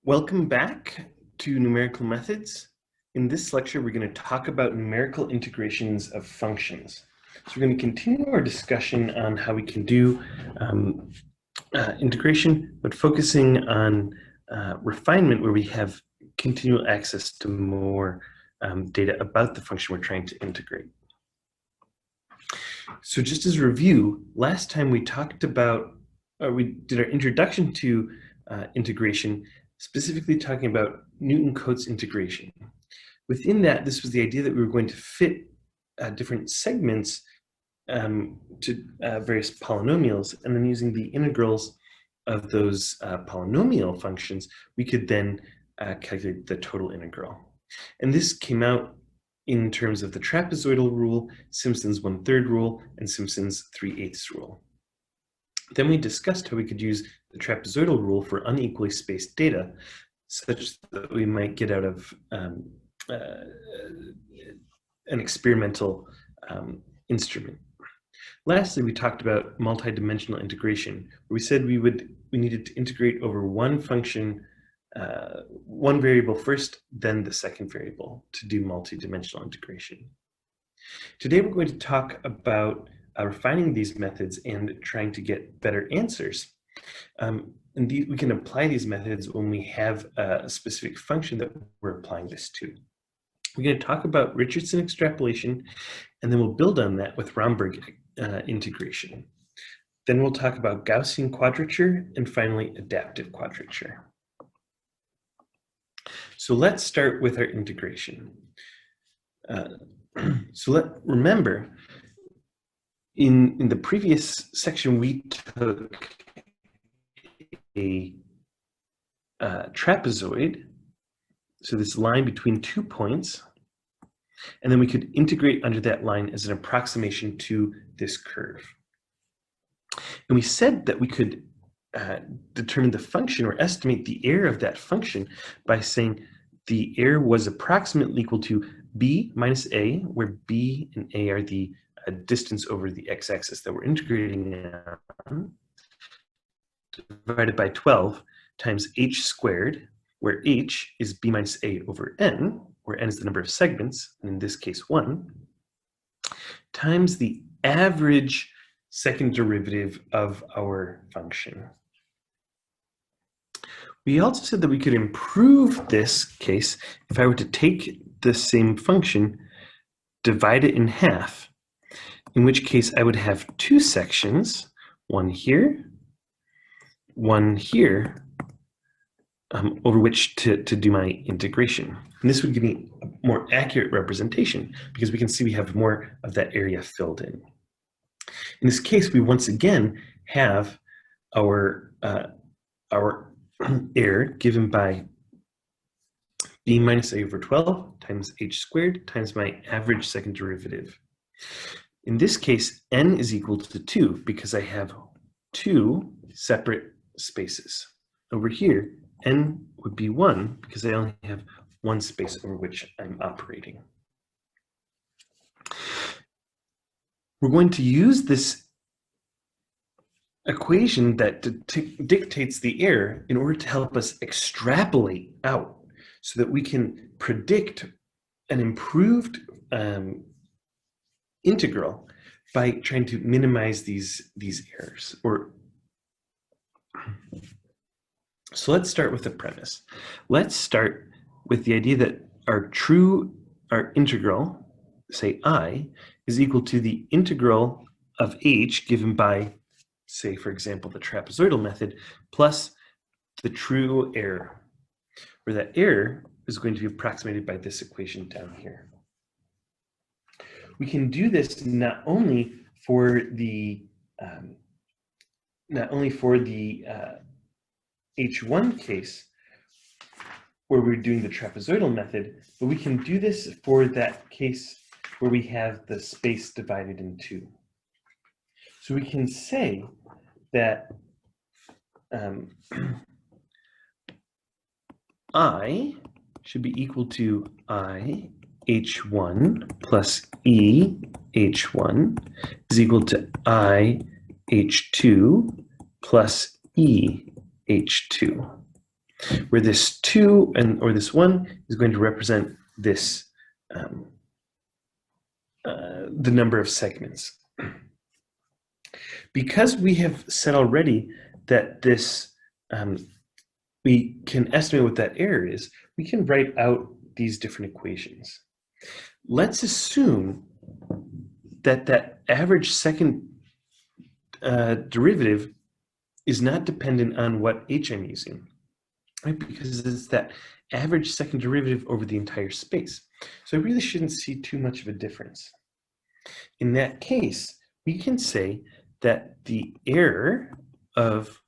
Welcome back to Numerical Methods. In this lecture, we're going to talk about numerical integrations of functions. So we're going to continue our discussion on how we can do integration, but focusing on refinement where we have continual access to more data about the function we're trying to integrate. So just as a review, last time we talked about, we did our introduction to integration, specifically talking about Newton-Cotes integration. Within that, this was the idea that we were going to fit different segments to various polynomials, and then using the integrals of those polynomial functions, we could then calculate the total integral. And this came out in terms of the trapezoidal rule, Simpson's 1/3 rule, and Simpson's 3/8 rule. Then we discussed how we could use the trapezoidal rule for unequally spaced data, such that we might get out of an experimental instrument. Lastly, we talked about multidimensional integration, where we said we needed to integrate over one function, one variable first, then the second variable to do multidimensional integration. Today, we're going to talk about refining these methods and trying to get better answers. And we can apply these methods when we have a specific function that we're applying this to. We're going to talk about Richardson extrapolation, and then we'll build on that with Romberg integration. Then we'll talk about Gaussian quadrature, and finally adaptive quadrature. So let's start with our integration. Remember, in the previous section, we took a trapezoid, so this line between 2 points, and then we could integrate under that line as an approximation to this curve. And we said that we could determine the function or estimate the error of that function by saying the error was approximately equal to b minus a, where b and a are the distance over the x-axis that we're integrating on, divided by 12 times h squared, where h is b minus a over n, where n is the number of segments, and in this case 1, times the average second derivative of our function. We also said that we could improve this case if I were to take the same function, divide it in half, in which case I would have two sections, one here, over which to do my integration. And this would give me a more accurate representation because we can see we have more of that area filled in. In this case, we once again have our error given by b minus a over 12 times h squared times my average second derivative. In this case, n is equal to 2 because I have two separate spaces. Over here, n would be 1 because I only have one space over which I'm operating. We're going to use this equation that dictates the error in order to help us extrapolate out so that we can predict an improved integral by trying to minimize these errors. So let's start with the premise. Let's start with the idea that our integral, say I, is equal to the integral of h given by, say, for example, the trapezoidal method, plus the true error, where that error is going to be approximated by this equation down here. We can do this not only for the H1 case, where we're doing the trapezoidal method, but we can do this for that case where we have the space divided in two. So we can say that I should be equal to I h1 plus e h1 is equal to I h2 plus e h2, where this 2 or this 1 is going to represent this the number of segments. Because we have said already that this we can estimate what that error is, we can write out these different equations. Let's assume that that average second derivative is not dependent on what h I'm using, right? Because it's that average second derivative over the entire space. So I really shouldn't see too much of a difference. In that case, we can say that the error of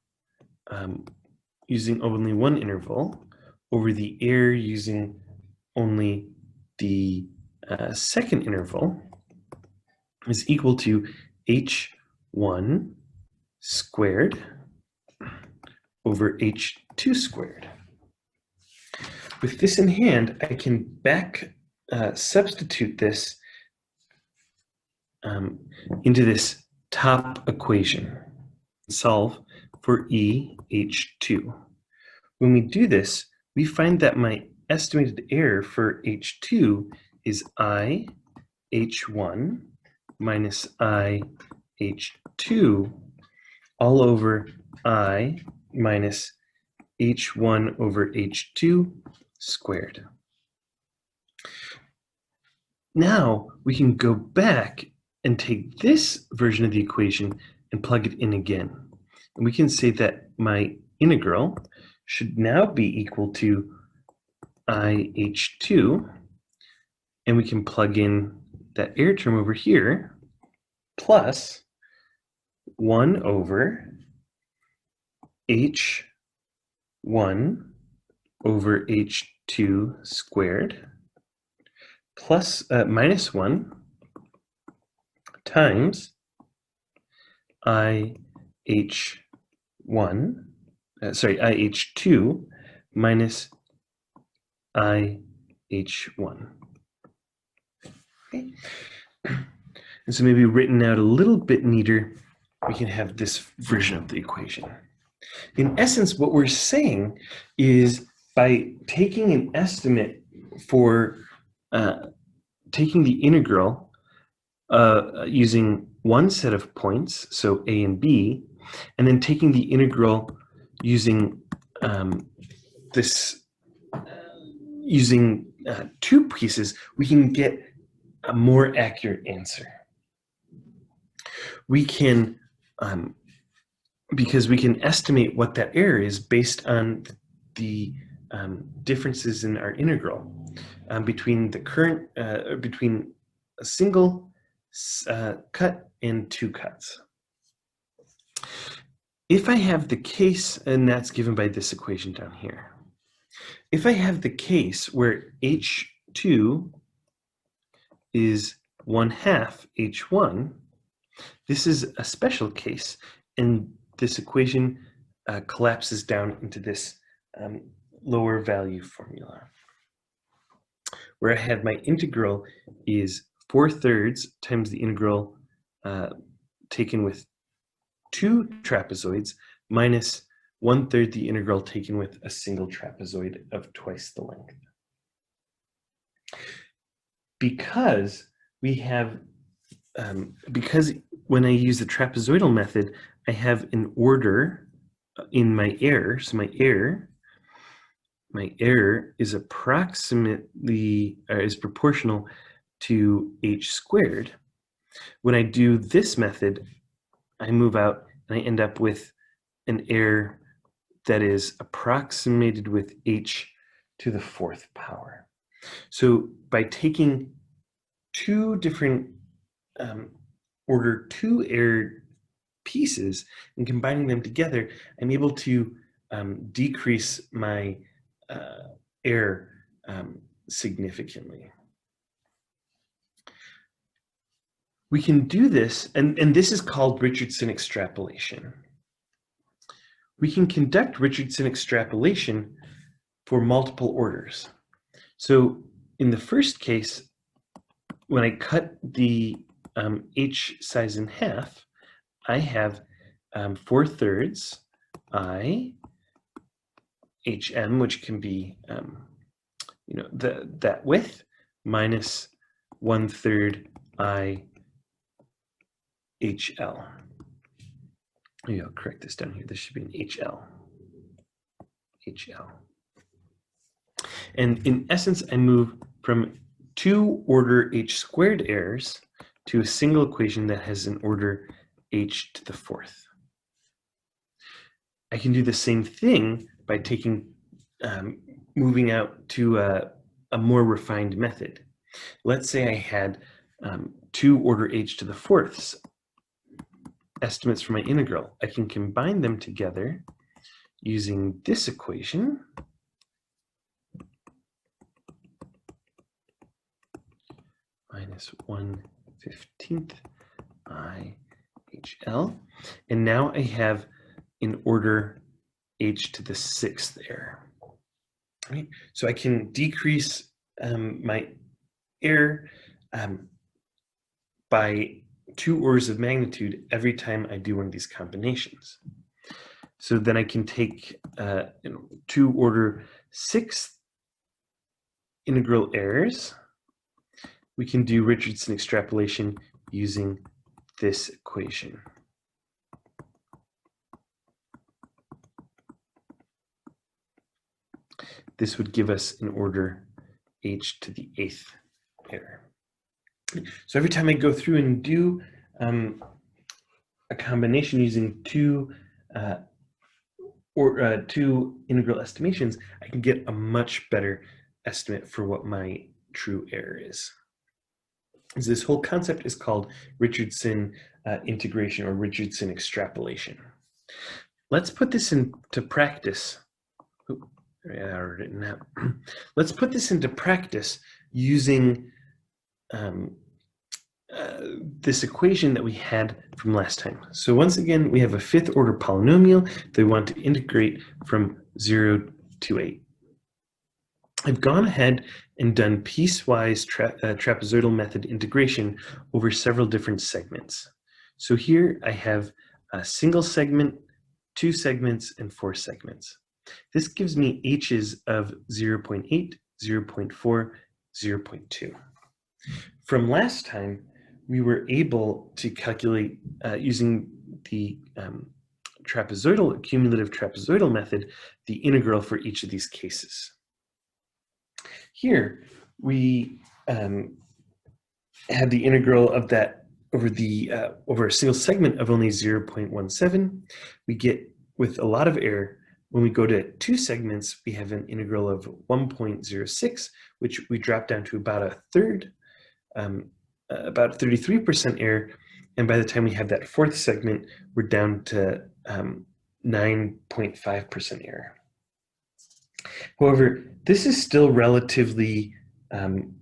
using only one interval over the error using only the second interval is equal to h1 squared over h2 squared. With this in hand, I can substitute this into this top equation, solve for EH2. When we do this, we find that my estimated error for H2 is IH1 minus IH2 all over I minus H1 over H2 squared. Now we can go back and take this version of the equation and plug it in again. And we can say that my integral should now be equal to IH2, and we can plug in that error term over here, plus 1 over H1 over H2 squared, plus minus 1 times IH2 minus IH1. Okay. And so maybe written out a little bit neater, we can have this version of the equation. In essence, what we're saying is by taking an estimate for taking the integral using one set of points, so A and B, and then taking the integral using two pieces, we can get a more accurate answer. We can, because we can estimate what that error is based on the differences in our integral between the current, between a single cut and two cuts. If I have the case, and that's given by this equation down here, if I have the case where H2 is 1/2 H1, this is a special case, and this equation collapses down into this lower value formula, where I have my integral is 4/3 times the integral taken with two trapezoids minus 1/3 the integral taken with a single trapezoid of twice the length. Because we have, because when I use the trapezoidal method, I have an order in my error. So my error is approximately, is proportional to h squared. When I do this method, I move out and I end up with an error that is approximated with h to the 4th power. So by taking two different order 2 error pieces and combining them together, I'm able to decrease my error significantly. We can do this, and this is called Richardson extrapolation. We can conduct Richardson extrapolation for multiple orders. So in the first case, when I cut the h size in half, I have 4/3 I hm, which can be that width, minus 1/3 I HL. Maybe I'll correct this down here. This should be an HL. HL. And in essence, I move from 2 order h squared errors to a single equation that has an order h to the 4th. I can do the same thing by moving out to a more refined method. Let's say I had 2 order h to the 4th estimates for my integral. I can combine them together using this equation. Minus 1/15 I HL. And now I have an order h to the 6th error. Right? So I can decrease my error by 2 orders of magnitude every time I do one of these combinations. So then I can take 2 order 6th integral errors. We can do Richardson extrapolation using this equation. This would give us an order h to the 8th error. So every time I go through and do a combination using two integral estimations, I can get a much better estimate for what my true error is. So this whole concept is called Richardson integration or Richardson extrapolation. Let's put this into practice. Let's put this into practice using this equation that we had from last time. So once again, we have a 5th order polynomial that we want to integrate from 0 to 8. I've gone ahead and done piecewise trapezoidal method integration over several different segments. So here I have a single segment, 2 segments, and 4 segments. This gives me h's of 0.8, 0.4, 0.2. From last time, we were able to calculate using the cumulative trapezoidal method, the integral for each of these cases. Here, we had the integral of that over a single segment of only 0.17. We get, with a lot of error, when we go to 2 segments, we have an integral of 1.06, which we drop down to about a third, about 33% error. And by the time we have that 4th segment, we're down to 9.5% error. However, this is still relatively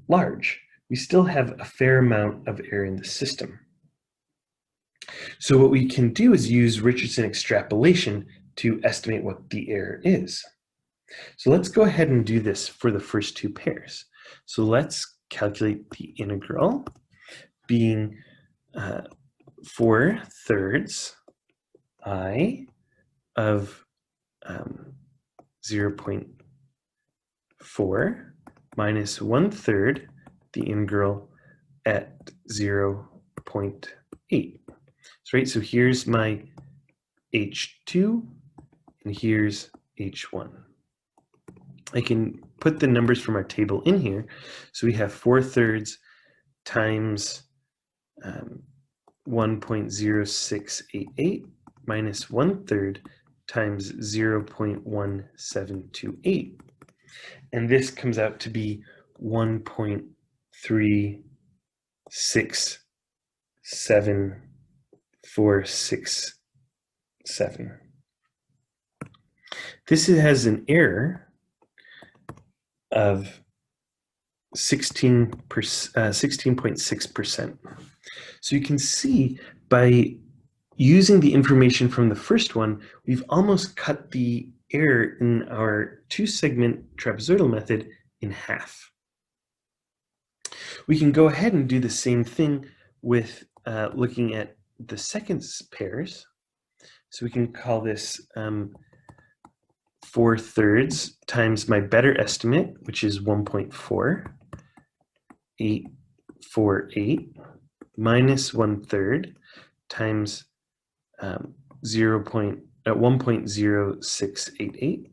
large. We still have a fair amount of error in the system. So what we can do is use Richardson extrapolation to estimate what the error is. So let's go ahead and do this for the first 2 pairs. So let's calculate the integral being 4/3 I of 0.4 minus 1/3 the integral at 0.8. So here's my h2 and here's h1. I can put the numbers from our table in here. So we have 4/3 times 1.0688 minus 1/3 times 0.1728. And this comes out to be 1.367467. This has an error of 16.6%. So you can see by using the information from the first one, we've almost cut the error in our 2-segment trapezoidal method in half. We can go ahead and do the same thing with looking at the second pairs. So we can call this 4/3 times my better estimate, which is 1.4848, minus 1/3 times 1.0688.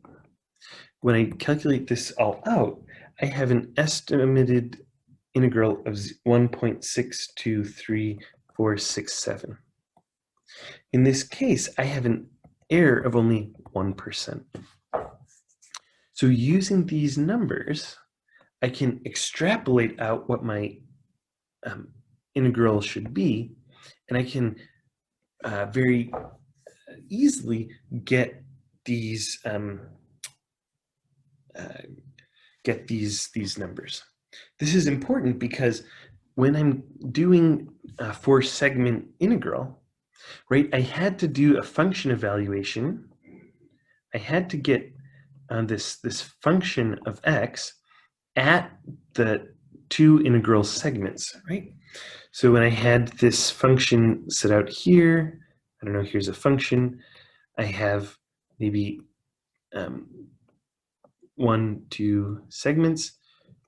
When I calculate this all out, I have an estimated integral of 1.623467. In this case, I have an error of only 1%. So using these numbers, I can extrapolate out what my integral should be, and I can very easily get these numbers. This is important because when I'm doing a 4-segment integral, right, I had to do a function evaluation. I had to get this function of x at the 2 integral segments, right? So when I had this function set out here, I don't know, here's a function. I have maybe 1, 2 segments.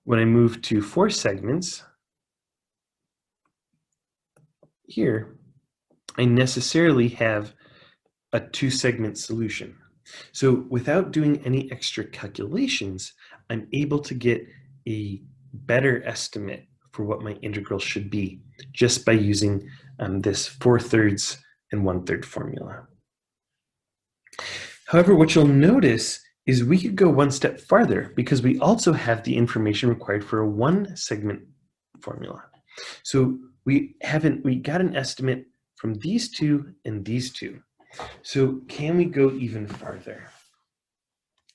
When I move to 4 segments, here, I necessarily have a 2-segment solution. So without doing any extra calculations, I'm able to get a better estimate for what my integral should be just by using this 4/3 and 1/3 formula. However, what you'll notice is we could go one step farther because we also have the information required for a 1-segment formula. So we got an estimate from these two and these two. So can we go even farther?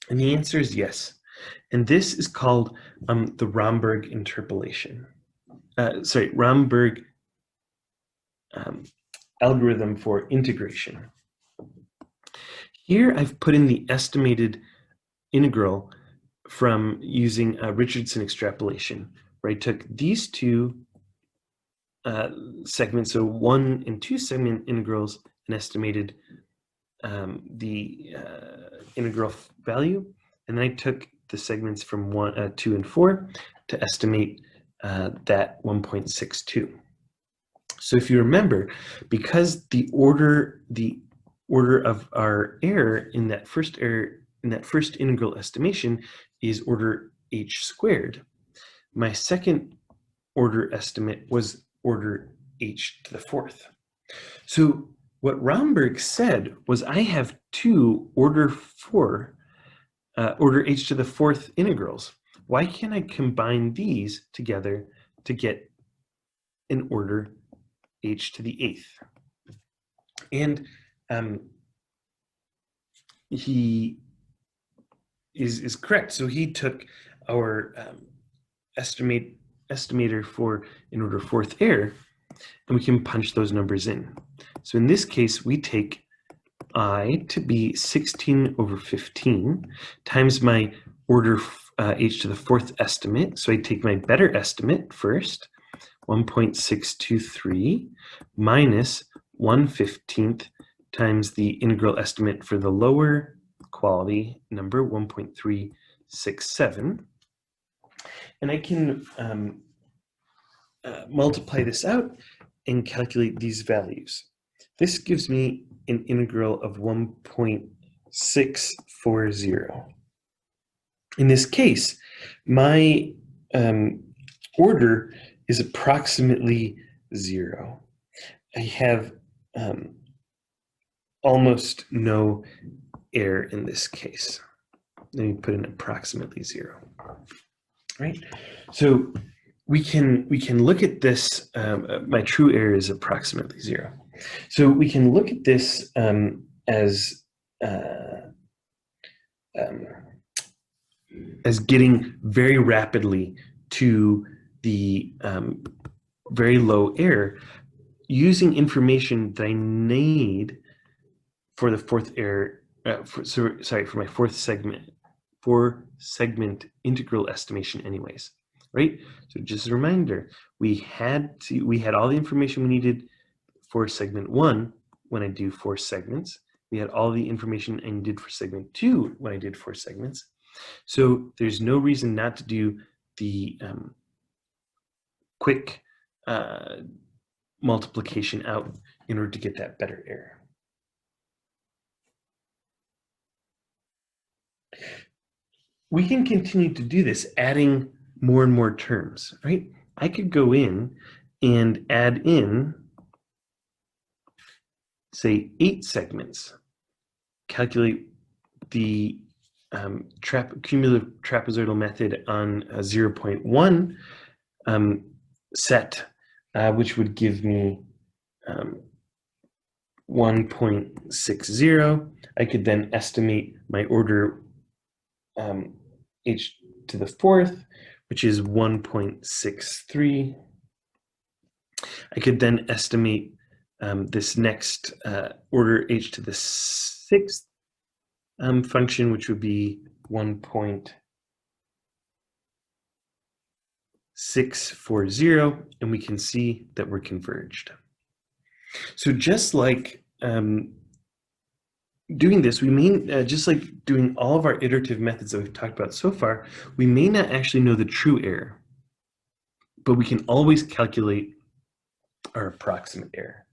And the answer is yes. And this is called the Romberg interpolation. Romberg algorithm for integration. Here I've put in the estimated integral from using Richardson extrapolation, where I took these two segments, so 1 and 2 segment integrals, and estimated the integral value, and then I took the segments from 2 and 4 to estimate that 1.62. So if you remember, because the order of our error in that first integral estimation is order h squared, my second order estimate was order h to the 4th. So what Romberg said was, I have 2 order h to the 4th integrals. Why can't I combine these together to get an order h to the 8th? And he is correct. So he took our estimator for an order 4th error, and we can punch those numbers in. So in this case, we take I to be 16/15 times my order h to the 4th estimate. So I take my better estimate first, 1.623, minus 1/15 times the integral estimate for the lower quality number, 1.367. And I can multiply this out and calculate these values. This gives me an integral of 1.640. In this case, my order is approximately 0. I have almost no error in this case. Let me put in approximately 0. Right? So we can look at this. My true error is approximately 0. So we can look at this as getting very rapidly to the very low error using information that I need for the 4th error. For my 4-segment integral estimation, anyways. Right? So just a reminder, we had all the information we needed for segment 1 when I do 4 segments, We had all the information I did for segment 2 when I did 4 segments. So there's no reason not to do the quick multiplication out in order to get that better error. We can continue to do this, adding more and more terms, right? I could go in and add in, say, 8 segments, calculate the cumulative trapezoidal method on a 0.1 set, which would give me 1.60. I could then estimate my order h to the 4th, which is 1.63. I could then estimate this next order h to the 6th function, which would be 1.640, and we can see that we're converged. So just like doing this, we may, just like doing all of our iterative methods that we've talked about so far, we may not actually know the true error, but we can always calculate our approximate error.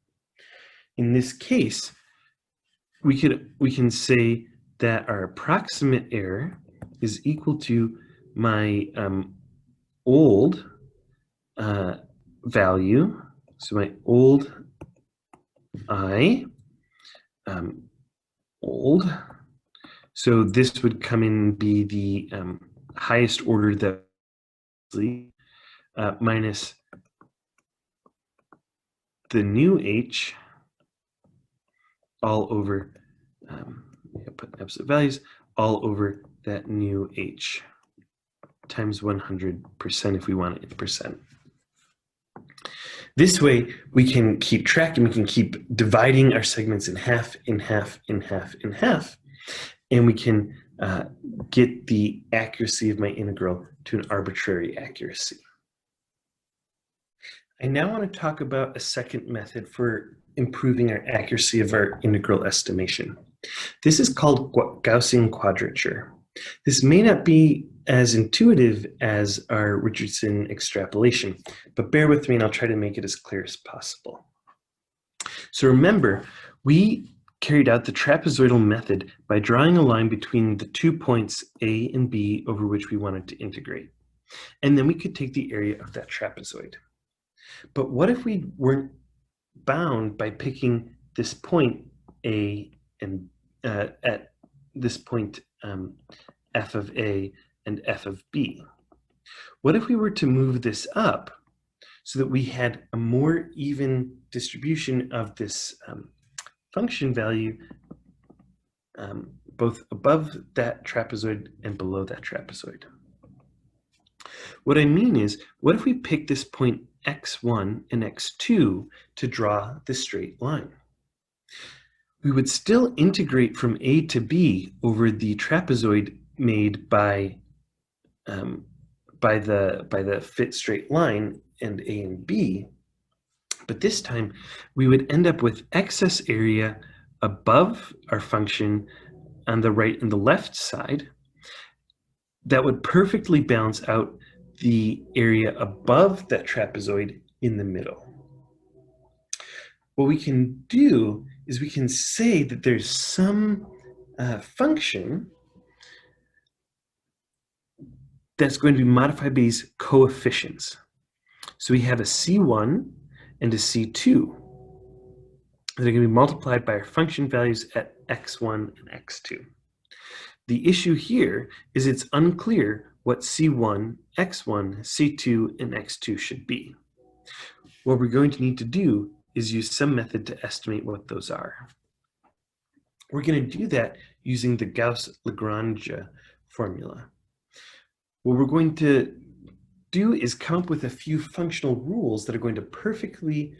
In this case, we can say that our approximate error is equal to my old value, so my old I, old, so this would come in and be the highest order that minus the new h all over, put absolute values, all over that new h times 100% if we want it in percent. This way, we can keep track and we can keep dividing our segments in half, in half, in half, in half, and we can get the accuracy of my integral to an arbitrary accuracy. I now want to talk about a second method for improving our accuracy of our integral estimation. This is called Gaussian Quadrature. This may not be as intuitive as our Richardson Extrapolation, but bear with me and I'll try to make it as clear as possible. So remember, we carried out the trapezoidal method by drawing a line between the 2 points A and B over which we wanted to integrate. And then we could take the area of that trapezoid. But what if we weren't bound by picking this point A and at this point f of A and f of B? What if we were to move this up so that we had a more even distribution of this function value both above that trapezoid and below that trapezoid? What I mean is, what if we pick this point x1 and x2 to draw the straight line? We would still integrate from A to B over the trapezoid made by the fit straight line and A and B, but this time we would end up with excess area above our function on the right and the left side that would perfectly balance out the area above that trapezoid in the middle. What we can do is we can say that there's some function that's going to be modified by these coefficients. So we have a C1 and a C2 that are going to be multiplied by our function values at x1 and x2. The issue here is it's unclear what C1, x1, C2, and x2 should be. What we're going to need to do is use some method to estimate what those are. We're going to do that using the Gauss-Legendre formula. What we're going to do is come up with a few functional rules that are going to perfectly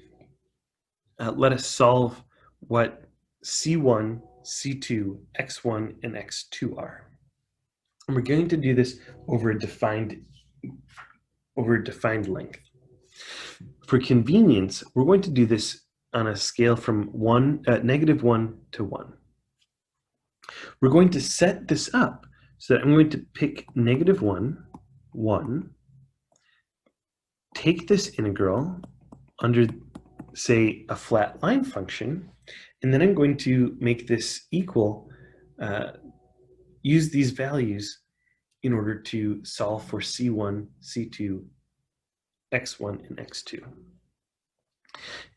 let us solve what C1, C2, x1, and x2 are. And we're going to do this over a defined length. For convenience, we're going to do this on a scale from -1 to 1. We're going to set this up so that I'm going to pick -1, 1, take this integral under, say, a flat line function, and then I'm going to make this equal, use these values in order to solve for C1, C2, x1, and x2.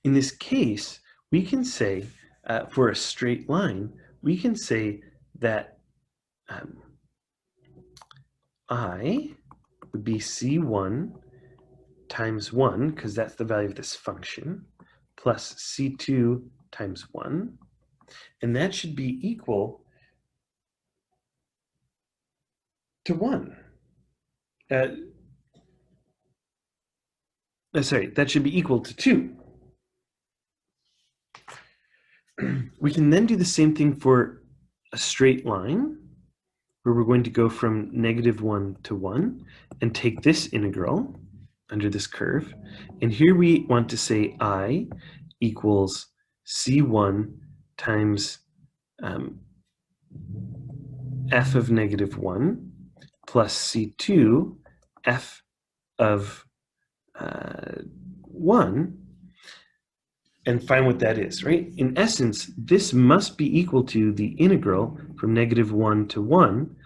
In this case, we can say, for a straight line, we can say that I would be C1 times 1, because that's the value of this function, plus C2 times 1, and that should be equal to 1. Sorry, that should be equal to 2. We can then do the same thing for a straight line, where we're going to go from -1 to 1 and take this integral under this curve. And here we want to say I equals C1 times f of -1 plus C2 f of 1, and find what that is, right? In essence, this must be equal to the integral from -1 to 1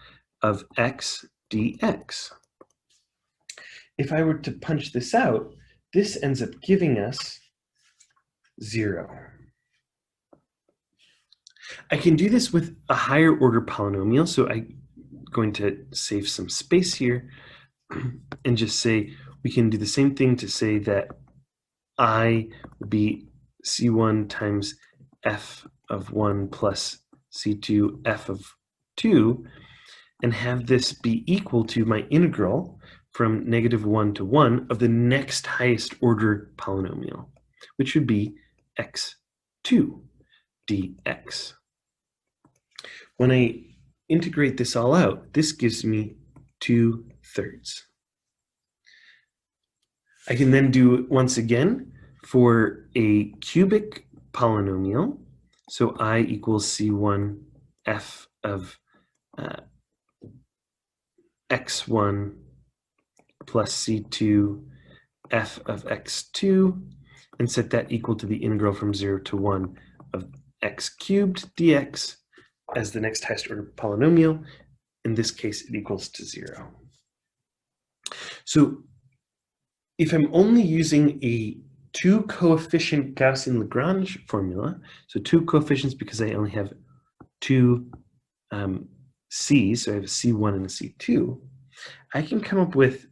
of x dx. If I were to punch this out, this ends up giving us 0. I can do this with a higher order polynomial, so I'm going to save some space here and just say we can do the same thing to say that I would be C1 times f of 1 plus C2 f of 2, and have this be equal to my integral from -1 to 1 of the next highest order polynomial, which would be x2 dx. When I integrate this all out, this gives me 2/3. I can then do it once again for a cubic polynomial. So I equals C1 f of x1 plus C2 f of x2, and set that equal to the integral from 0 to 1 of x cubed dx as the next highest order polynomial. In this case, it equals to 0. So if I'm only using a 2-coefficient Gaussian-Lagrange formula, so 2 coefficients because I only have 2 C's, so I have a C1 and a C2, I can come up with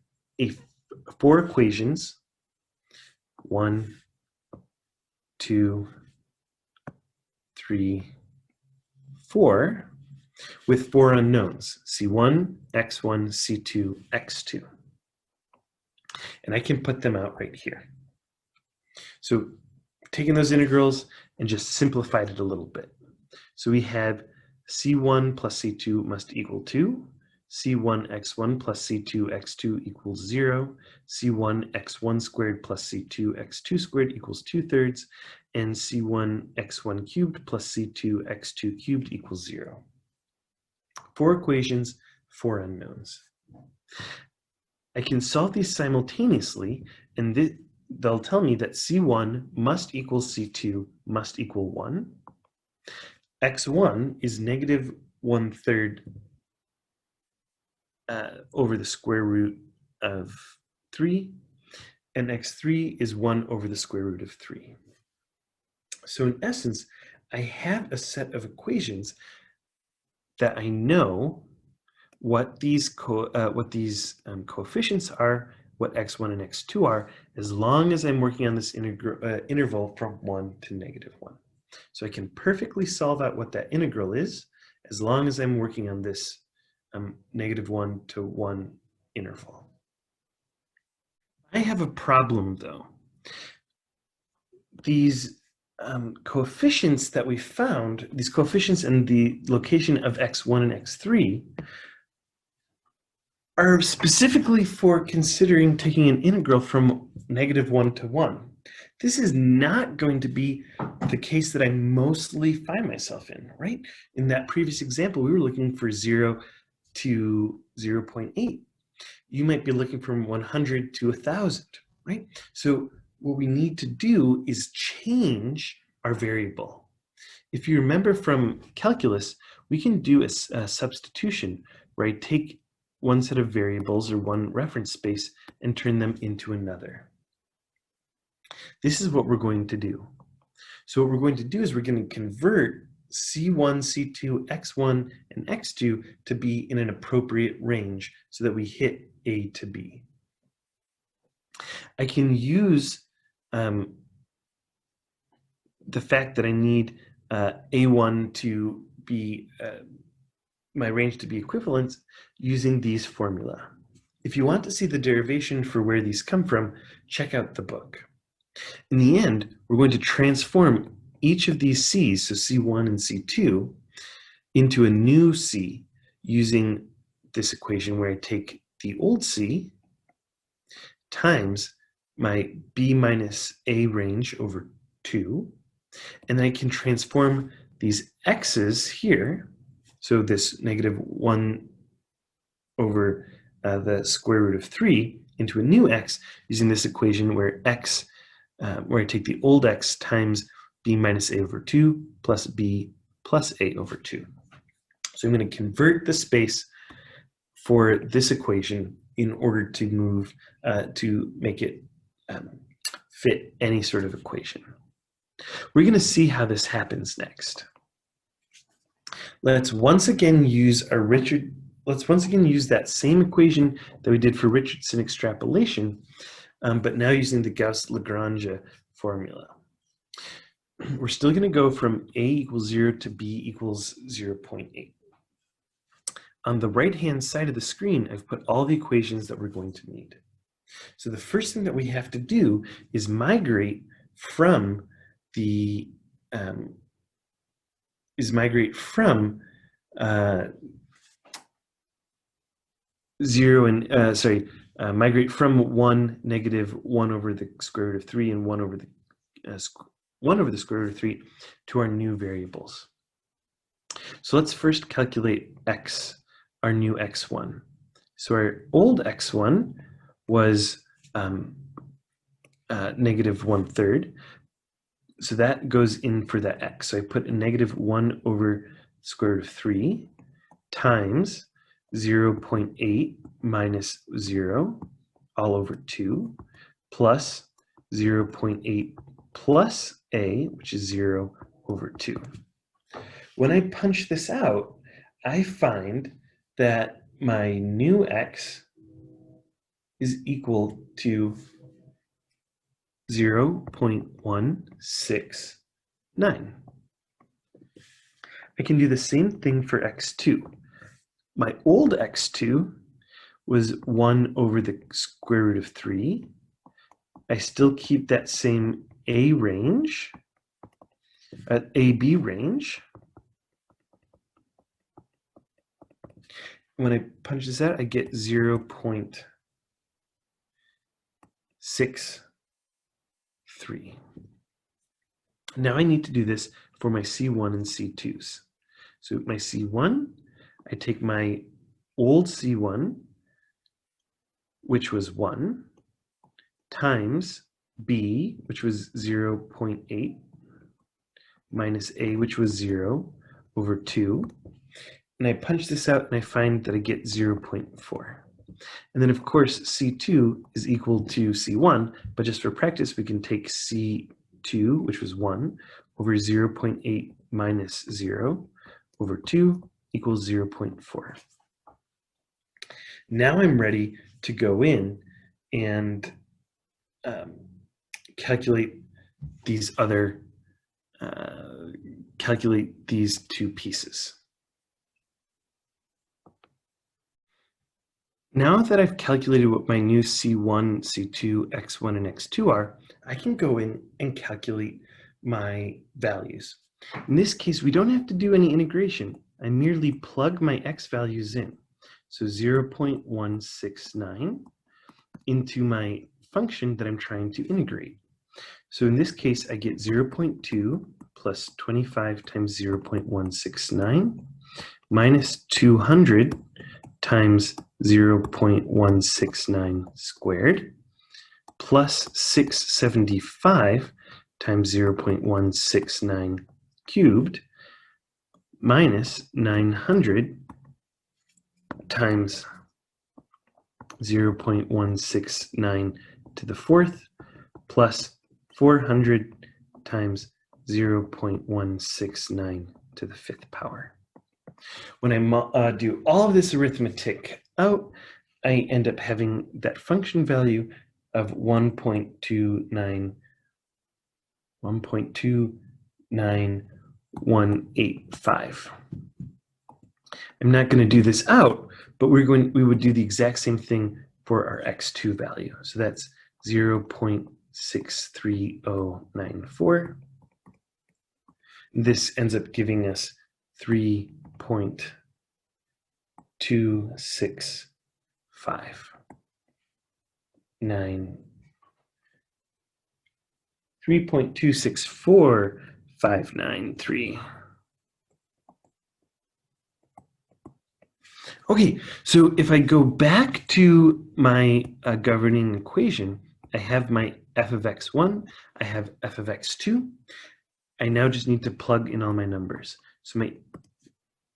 4 equations, 1, 2, 3, 4, with 4 unknowns, C1, x1, C2, x2. And I can put them out right here. So taking those integrals and just simplified it a little bit. So we have C1 plus C2 must equal 2, C1 x1 plus C2 x2 equals 0, C1 x1 squared plus C2 x2 squared equals 2/3, and C1 x1 cubed plus C2 x2 cubed equals 0. 4 equations, 4 unknowns. I can solve these simultaneously, and they'll tell me that C1 must equal C2 must equal 1. X1 is -1/3 over the square root of 3, and x3 is 1 over the square root of 3. So in essence, I have a set of equations that I know what these coefficients are, what x1 and x2 are, as long as I'm working on this interval from 1 to -1. So I can perfectly solve out what that integral is, as long as I'm working on this -1 to 1 interval. I have a problem though. These coefficients that we found, these coefficients in the location of x1 and x3, are specifically for considering taking an integral from -1 to 1. This is not going to be the case that I mostly find myself in, right? In that previous example, we were looking for 0 to 0.8. You might be looking from 100 to 1,000, right? So what we need to do is change our variable. If you remember from calculus, we can do a substitution, where I take one set of variables or one reference space and turn them into another. This is what we're going to do. So what we're going to do is we're going to convert C1, C2, X1, and X2 to be in an appropriate range so that we hit A to B. I can use the fact that I need A1 to be my range to be equivalent using these formula. If you want to see the derivation for where these come from, check out the book. In the end, we're going to transform each of these C's, so C1 and C2, into a new C using this equation where I take the old C times my B minus A range over 2, and then I can transform these X's here, so this -1 over the square root of 3 into a new X using this equation where X where I take the old X times B minus A over 2 plus B plus A over 2. So I'm going to convert the space for this equation in order to move to make it fit any sort of equation. We're going to see how this happens next. Let's once again use that same equation that we did for Richardson extrapolation, but now using the Gauss-Legendre formula. We're still going to go from A equals 0 to B equals 0.8. On the right-hand side of the screen, I've put all the equations that we're going to need. So the first thing that we have to do is migrate from the migrate from 1, -1 over the square root of 3 and 1 over the square root of 3 to our new variables. So let's first calculate x, our new x1. So our old x1 was -1/3. So that goes in for the x. So I put a -1 over square root of 3 times 0.8 minus 0 all over 2 plus 0.8 plus a, which is 0 over 2. When I punch this out, I find that my new x is equal to 0.169. I can do the same thing for x2. My old x2 was 1 over the square root of 3. I still keep that same A range, AB range. When I punch this out, I get 0.63. Now I need to do this for my C1 and C2s. So my C1, I take my old C1, which was 1, times B, which was 0.8, minus A, which was 0, over 2. And I punch this out and I find that I get 0.4. And then of course C2 is equal to C1, but just for practice we can take C2, which was 1, over 0.8 minus 0 over 2 equals 0.4. Now I'm ready to go in and calculate these two pieces. Now that I've calculated what my new C1, C2, X1, and X2 are, I can go in and calculate my values. In this case, we don't have to do any integration. I merely plug my X values in. So 0.169 into my function that I'm trying to integrate. So in this case, I get 0.2 plus 25 times 0.169 minus 200 times 0.169 squared plus 675 times 0.169 cubed minus 900 times 0.169 to the fourth plus 400 times 0.169 to the fifth power. When I do all of this arithmetic out, I end up having that function value of 1.29185. I'm not going to do this out, but we would do the exact same thing for our x2 value. So that's 0.63094. This ends up giving us 3.26593. Okay, so if I go back to my governing equation, I have my f of x1, I have f of x2. I now just need to plug in all my numbers. So my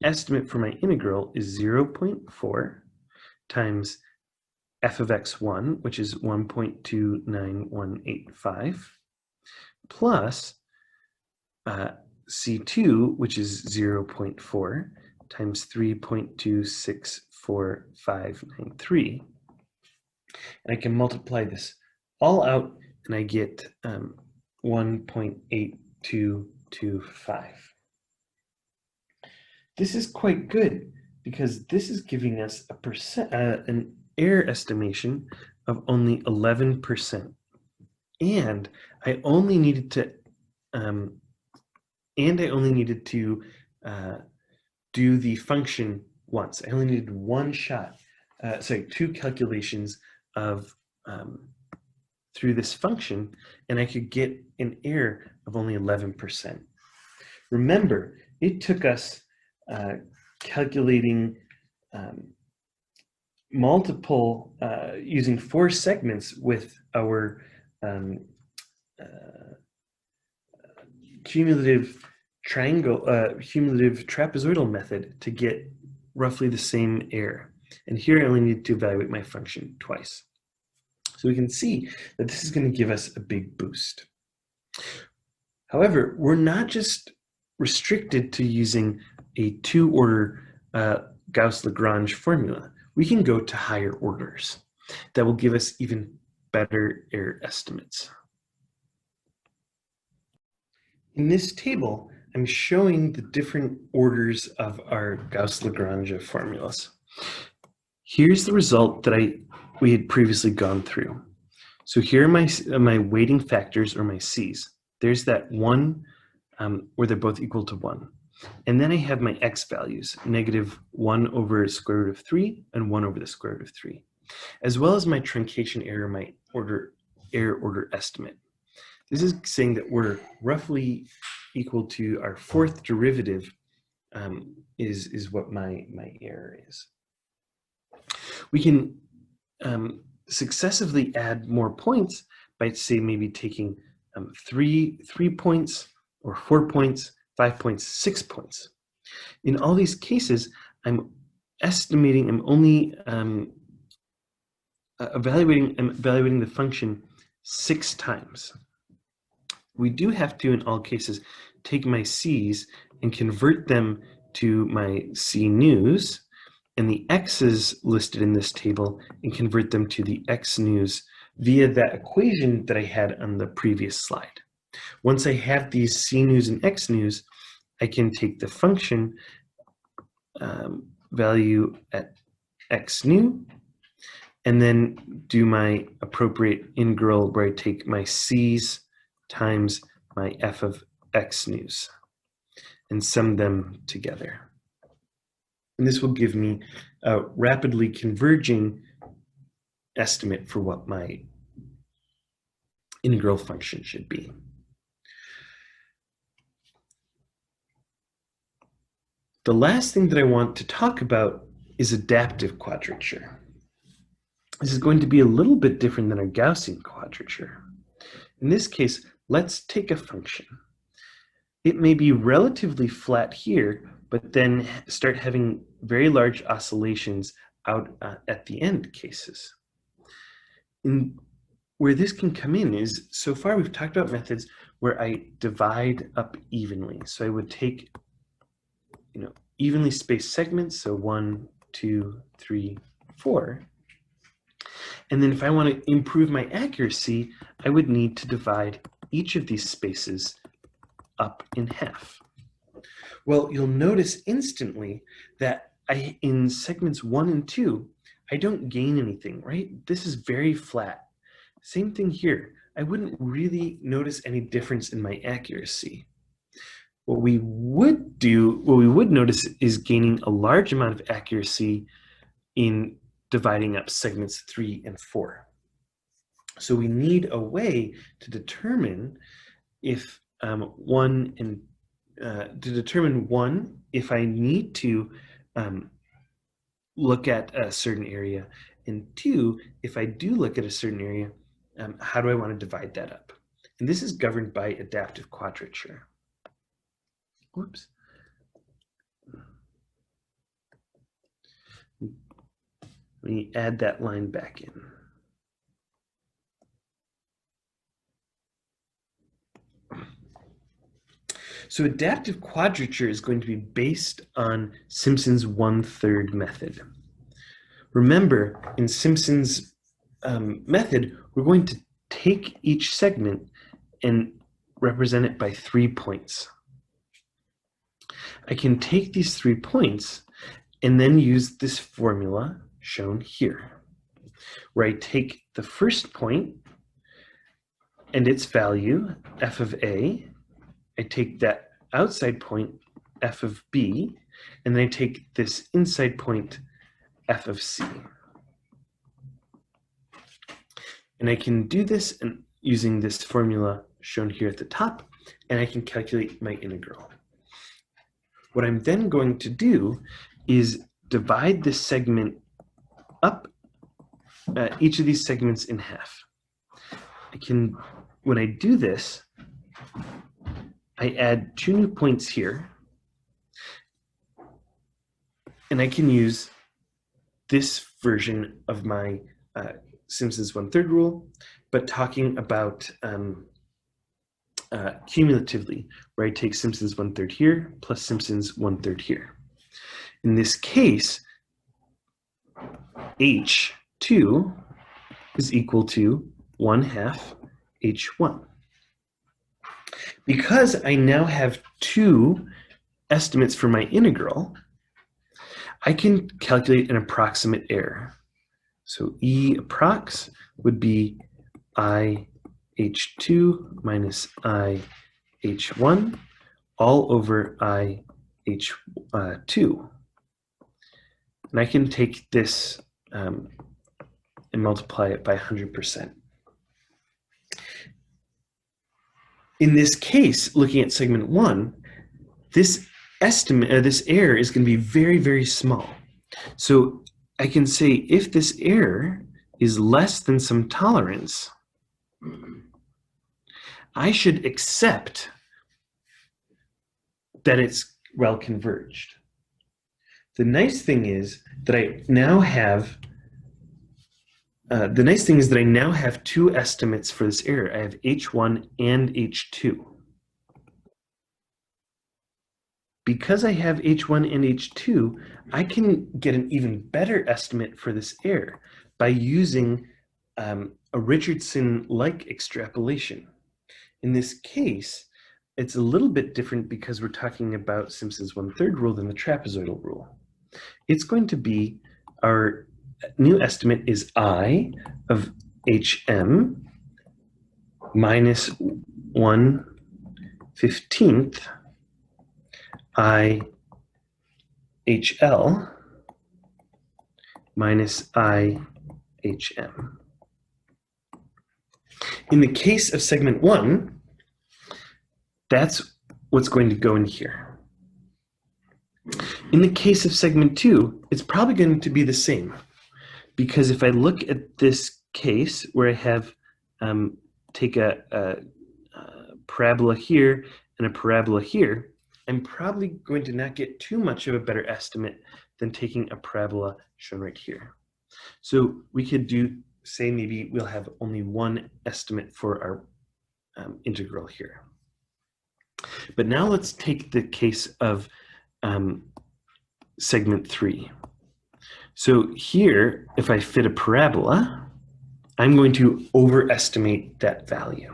estimate for my integral is 0.4 times f of x1, which is 1.29185, plus c2, which is 0.4 times 3.2649593. And I can multiply this all out, and I get 1.8225. This is quite good because this is giving us an error estimation of only 11%. And I only needed to do the function once. I only needed two calculations of through this function, and I could get an error of only 11%. Remember, it took us calculating using 4 segments with our cumulative trapezoidal method to get roughly the same error. And here I only need to evaluate my function twice. So we can see that this is going to give us a big boost. However, we're not just restricted to using a 2-order Gauss-Legendre formula. We can go to higher orders that will give us even better error estimates. In this table, I'm showing the different orders of our Gauss-Legendre formulas. Here's the result that we had previously gone through. So here are my weighting factors, or my C's. There's that one where they're both equal to 1. And then I have my x values, -1 over square root of 3 and 1 over the square root of 3, as well as my truncation error, my error order estimate. This is saying that we're roughly equal to our 4th derivative is what my error is. We can successively add more points by, say, maybe taking 3 points, or 4 points, 5 points, 6 points. In all these cases, I'm only evaluating the function 6 times. We do have to, in all cases, take my C's and convert them to my C news, and the X's listed in this table, and convert them to the X news via that equation that I had on the previous slide. Once I have these C news and X news, I can take the function value at X new, and then do my appropriate integral where I take my C's times my f of x news and sum them together. And this will give me a rapidly converging estimate for what my integral function should be. The last thing that I want to talk about is adaptive quadrature. This is going to be a little bit different than a Gaussian quadrature. In this case, let's take a function. It may be relatively flat here, but then start having very large oscillations out at the end cases. Where this can come in is, so far we've talked about methods where I divide up evenly. So I would take, evenly spaced segments, so 1, 2, 3, 4. And then if I want to improve my accuracy, I would need to divide each of these spaces up in half. Well, you'll notice instantly that in segments 1 and 2, I don't gain anything, right? This is very flat. Same thing here. I wouldn't really notice any difference in my accuracy. What we would notice is gaining a large amount of accuracy in dividing up segments 3 and 4. So we need a way to determine if if I need to look at a certain area, and 2, if I do look at a certain area, how do I want to divide that up? And this is governed by adaptive quadrature. Whoops. Let me add that line back in. So adaptive quadrature is going to be based on Simpson's 1/3 method. Remember, in Simpson's method, we're going to take each segment and represent it by 3 points. I can take these 3 points and then use this formula shown here, where I take the first point and its value, f of a, I take that outside point, f of b, and then I take this inside point, f of c. And I can do this using this formula shown here at the top, and I can calculate my integral. What I'm then going to do is divide this segment up, each of these segments in half. When I do this, I add 2 new points here, and I can use this version of my Simpson's 1/3 rule, but talking about cumulatively, where I take Simpson's 1/3 here plus Simpson's 1/3 here. In this case, H2 is equal to 1/2 H1. Because I now have 2 estimates for my integral, I can calculate an approximate error. So E approx would be I H2 minus I H1 all over I H2. And I can take this and multiply it by 100%. In this case, looking at segment 1, this error is going to be very, very small. So I can say if this error is less than some tolerance, I should accept that it's well converged. The nice thing is that I now have 2 estimates for this error. I have H1 and H2. Because I have H1 and H2, I can get an even better estimate for this error by using a Richardson-like extrapolation. In this case, it's a little bit different because we're talking about Simpson's 1/3 rule than the trapezoidal rule. It's going to be, our new estimate is I of HM minus 1/15 I HL minus I HM. In the case of segment 1, that's what's going to go in here. In the case of segment 2, it's probably going to be the same, because if I look at this case where I have take a parabola here and a parabola here, I'm probably going to not get too much of a better estimate than taking a parabola shown right here. So we could do, say maybe we'll have only one estimate for our integral here. But now let's take the case of segment 3. So here, if I fit a parabola, I'm going to overestimate that value.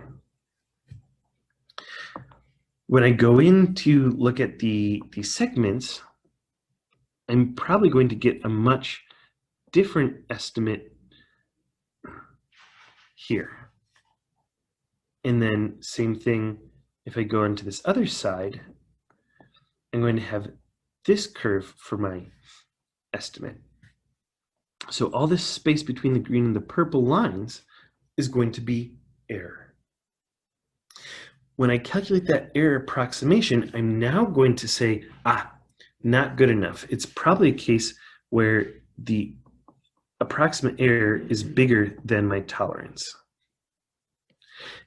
When I go in to look at the segments, I'm probably going to get a much different estimate here. And then same thing, if I go into this other side, I'm going to have this curve for my estimate. So all this space between the green and the purple lines is going to be error. When I calculate that error approximation, I'm now going to say, not good enough. It's probably a case where the approximate error is bigger than my tolerance.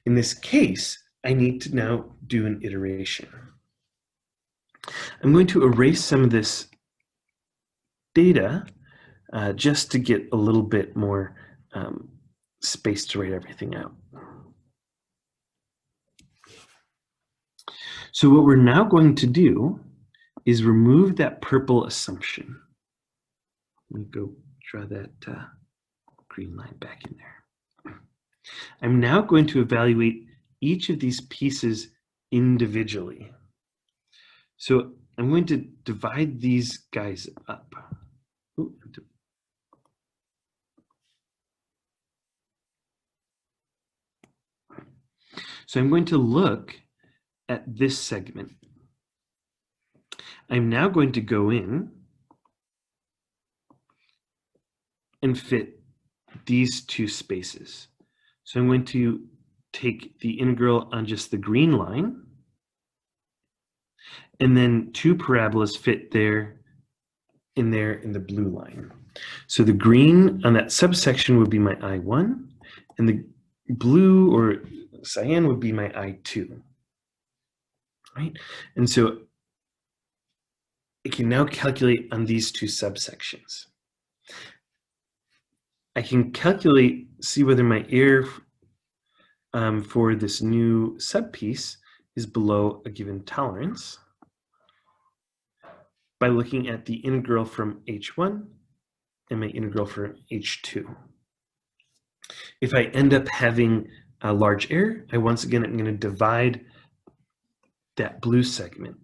In this case, I need to now do an iteration. I'm going to erase some of this data just to get a little bit more space to write everything out. So what we're now going to do is remove that purple assumption. Let me go draw that green line back in there. I'm now going to evaluate each of these pieces individually. So I'm going to divide these guys up. So I'm going to look at this segment. I'm now going to go in and fit these two spaces. So I'm going to take the integral on just the green line, and then two parabolas fit there in the blue line. So the green on that subsection would be my I1, and the blue or cyan would be my I2. Right? And so it can now calculate on these two subsections. I can calculate, see whether my error for this new subpiece is below a given tolerance by looking at the integral from H1 and my integral from H2. If I end up having a large error, I'm going to divide that blue segment.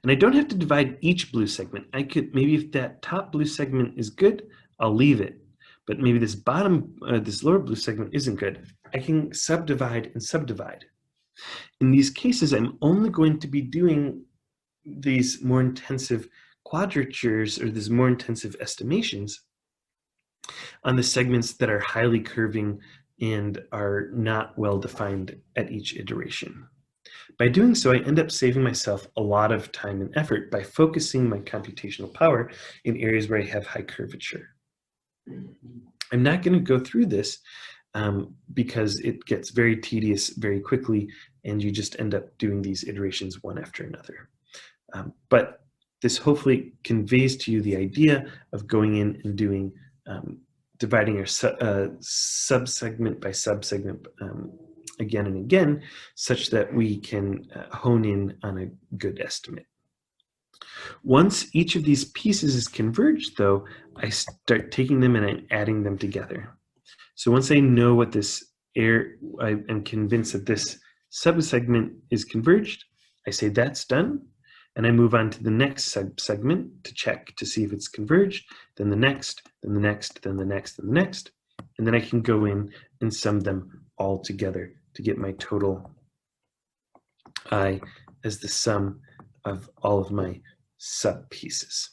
And I don't have to divide each blue segment. I could, maybe if that top blue segment is good, I'll leave it. But maybe this this lower blue segment isn't good. I can subdivide and subdivide. In these cases, I'm only going to be doing these more intensive quadratures or these more intensive estimations on the segments that are highly curving and are not well defined at each iteration. By doing so, I end up saving myself a lot of time and effort by focusing my computational power in areas where I have high curvature. I'm not going to go through this because it gets very tedious very quickly, and you just end up doing these iterations one after another. But this hopefully conveys to you the idea of going in and doing dividing our subsegment by subsegment again and again, such that we can hone in on a good estimate. Once each of these pieces is converged, though, I start taking them and I'm adding them together. So once I know what this I'm convinced that this subsegment is converged, I say that's done, and I move on to the next subsegment to check to see if it's converged, then the next, then the next, then the next, and the next, and then I can go in and sum them all together to get my total I as the sum of all of my subpieces.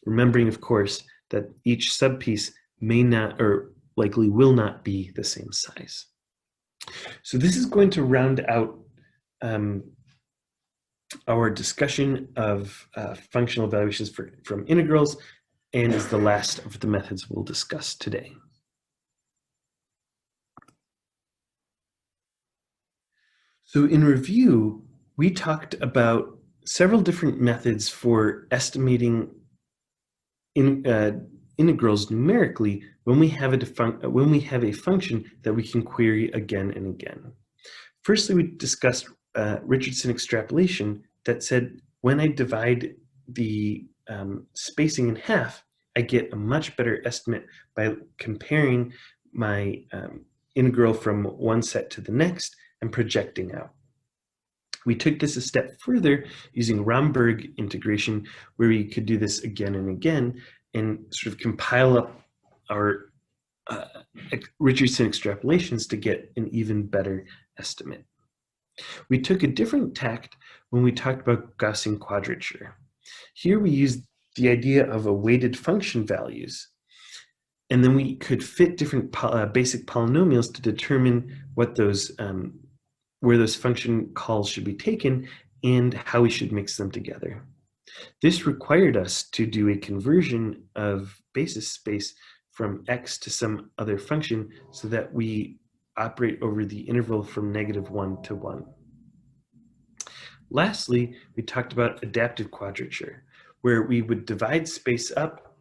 Remembering, of course, that each subpiece may not or likely will not be the same size. So this is going to round out our discussion of functional evaluations from integrals, and is the last of the methods we'll discuss today. So in review, we talked about several different methods for estimating integrals numerically when we have a function that we can query again and again. Firstly, we discussed Richardson extrapolation that said when I divide the spacing in half, I get a much better estimate by comparing my integral from one set to the next and projecting out. We took this a step further using Romberg integration, where we could do this again and again and sort of compile up our Richardson extrapolations to get an even better estimate. We took a different tact when we talked about Gaussian quadrature. Here we used the idea of a weighted function values, and then we could fit different basic polynomials to determine what those where those function calls should be taken and how we should mix them together. This required us to do a conversion of basis space from x to some other function so that we operate over the interval from -1 to 1. Lastly, we talked about adaptive quadrature, where we would divide space up,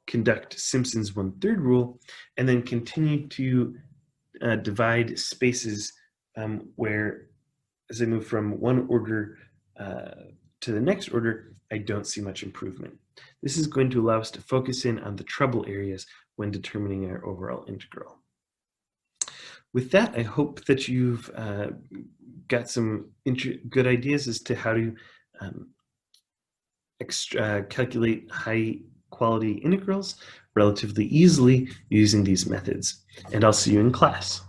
conduct Simpson's 1/3 rule, and then continue to divide spaces where, as I move from one order to the next order, I don't see much improvement. This is going to allow us to focus in on the trouble areas when determining our overall integral. With that, I hope that you've got some good ideas as to how to calculate high quality integrals relatively easily using these methods. And I'll see you in class.